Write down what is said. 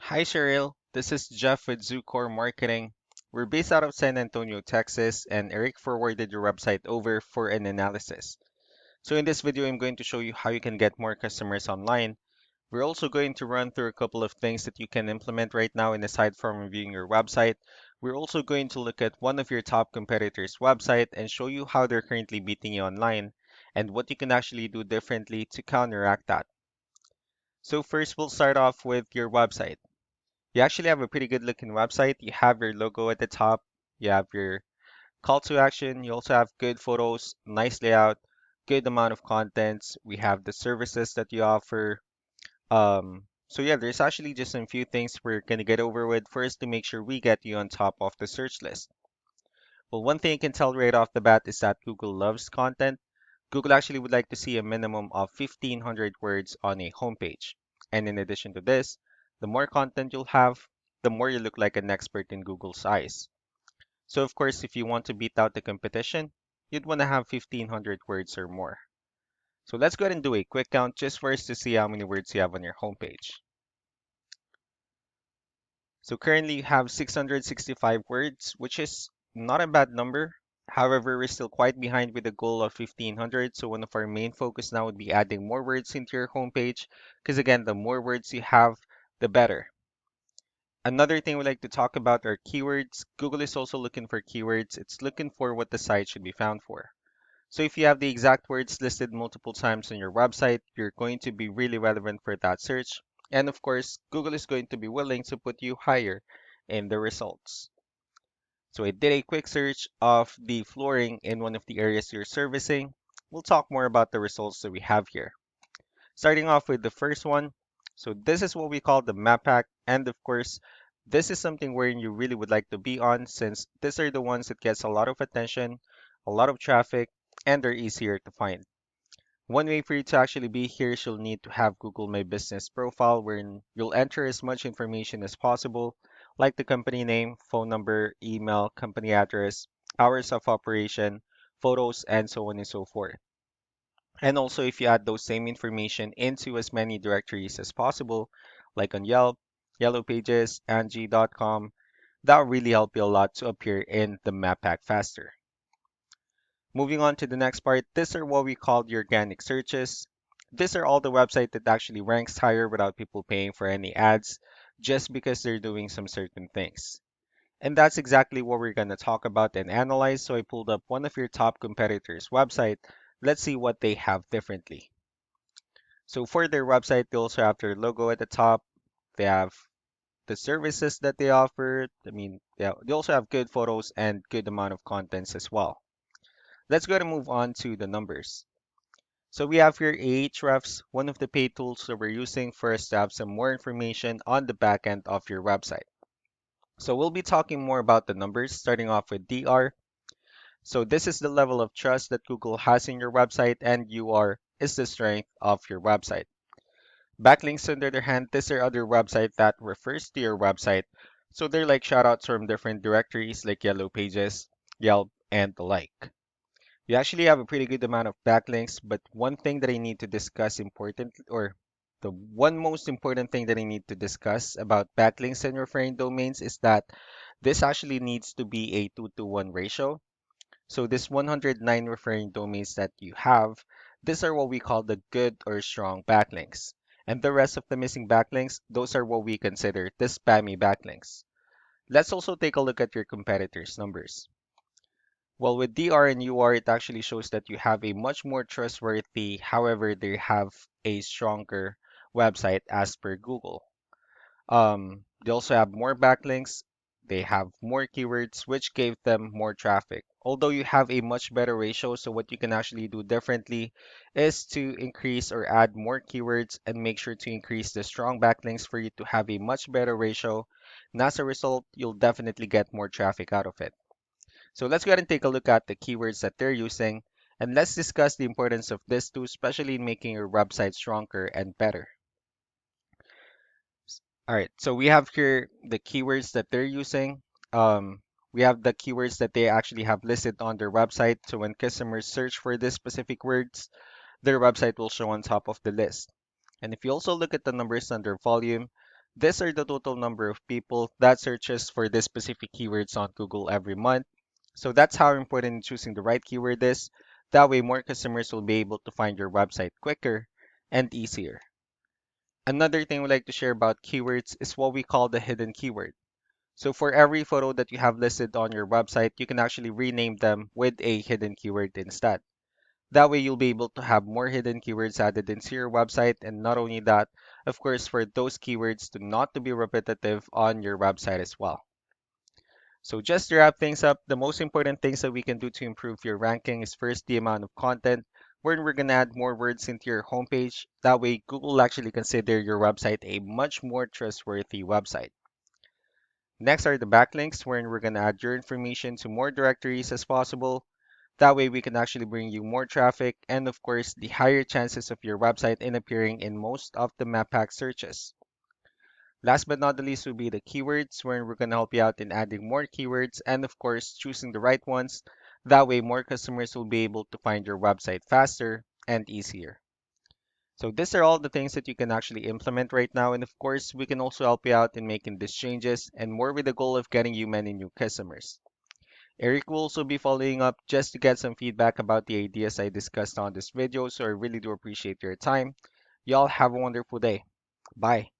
Hi, Cheryl. This is Jeff with Zoocore Marketing. We're based out of San Antonio, Texas, and Eric forwarded your website over for an analysis. So in this video, I'm going to show you how you can get more customers online. We're also going to run through a couple of things that you can implement right now, and aside from reviewing your website, we're also going to look at one of your top competitors' website and show you how they're currently beating you online and what you can actually do differently to counteract that. So first, we'll start off with your website. You actually have a pretty good looking website. You have your logo at the top, you have your call to action, you also have good photos, nice layout, good amount of contents. We have the services that you offer. So yeah, there's actually just a few things we're gonna get over with first to make sure we get you on top of the search list. Well, one thing you can tell right off the bat is that Google loves content. Google actually would like to see a minimum of 1,500 words on a homepage. And in addition to this, the more content you'll have, the more you look like an expert in Google's eyes. So of course, if you want to beat out the competition, you'd want to have 1,500 words or more. So let's go ahead and do a quick count just for us to see how many words you have on your homepage. So currently you have 665 words, which is not a bad number. However, we're still quite behind with the goal of 1,500. So one of our main focus now would be adding more words into your homepage, because again, the more words you have, the better. Another thing we like to talk about are keywords. Google is also looking for keywords. It's looking for what the site should be found for. So if you have the exact words listed multiple times on your website, you're going to be really relevant for that search. And of course, Google is going to be willing to put you higher in the results. So I did a quick search of the flooring in one of the areas you're servicing. We'll talk more about the results that we have here. Starting off with the first one. So this is what we call the map pack. And of course, this is something where you really would like to be on since these are the ones that gets a lot of attention, a lot of traffic, and they're easier to find. One way for you to actually be here is you'll need to have Google My Business profile wherein you'll enter as much information as possible, like the company name, phone number, email, company address, hours of operation, photos, and so on and so forth. And also, if you add those same information into as many directories as possible, like on Yelp, Yellow Pages, Angie.com, that will really help you a lot to appear in the map pack faster. Moving on to the next part, these are what we call the organic searches. These are all the website that actually ranks higher without people paying for any ads, just because they're doing some certain things. And that's exactly what we're going to talk about and analyze. So I pulled up one of your top competitors' website. Let's see what they have differently. So for their website, they also have their logo at the top. They have the services that they offer. I mean, they also have good photos and good amount of contents as well. Let's go ahead and move on to the numbers. So we have here Ahrefs, one of the paid tools that we're using for us to have some more information on the back end of your website. So we'll be talking more about the numbers, starting off with DR. So this is the level of trust that Google has in your website, and UR is the strength of your website. Backlinks, on the other hand, these are other website that refers to your website. So they're like shoutouts from different directories like Yellow Pages, Yelp, and the like. You actually have a pretty good amount of backlinks, but one thing that I need to discuss important, or the one most important thing that I need to discuss about backlinks and referring domains is that this actually needs to be a 2-to-1 ratio. So this 109 referring domains that you have, these are what we call the good or strong backlinks. And the rest of the missing backlinks, those are what we consider the spammy backlinks. Let's also take a look at your competitors' numbers. Well, with DR and UR, it actually shows that you have a much more trustworthy, however, they have a stronger website as per Google. They also have more backlinks, they have more keywords, which gave them more traffic. Although you have a much better ratio, so what you can actually do differently is to increase or add more keywords and make sure to increase the strong backlinks for you to have a much better ratio. And as a result, you'll definitely get more traffic out of it. So let's go ahead and take a look at the keywords that they're using, and let's discuss the importance of this too, especially in making your website stronger and better. All right, so we have here the keywords that they're using. Um, we have the keywords that they actually have listed on their website. So when customers search for these specific words, their website will show on top of the list. And if you also look at the numbers under volume, These are the total number of people that searches for this specific keywords on Google every month. So that's how important choosing the right keyword is. That way, more customers will be able to find your website quicker and easier. Another thing we like to share about keywords is what we call the hidden keyword. So for every photo that you have listed on your website, you can actually rename them with a hidden keyword instead. That way you'll be able to have more hidden keywords added into your website. And not only that, of course, for those keywords to not to be repetitive on your website as well. So just to wrap things up, the most important things that we can do to improve your ranking is first the amount of content, where we're gonna add more words into your homepage. That way Google will actually consider your website a much more trustworthy website. Next are the backlinks, wherein we're gonna add your information to more directories as possible. That way we can actually bring you more traffic and of course the higher chances of your website in appearing in most of the map pack searches. Last but not the least will be the keywords, where we're going to help you out in adding more keywords and of course choosing the right ones. That way more customers will be able to find your website faster and easier. So these are all the things that you can actually implement right now. And of course, we can also help you out in making these changes and more with the goal of getting you many new customers. Eric will also be following up just to get some feedback about the ideas I discussed on this video. So I really do appreciate your time. Y'all have a wonderful day. Bye.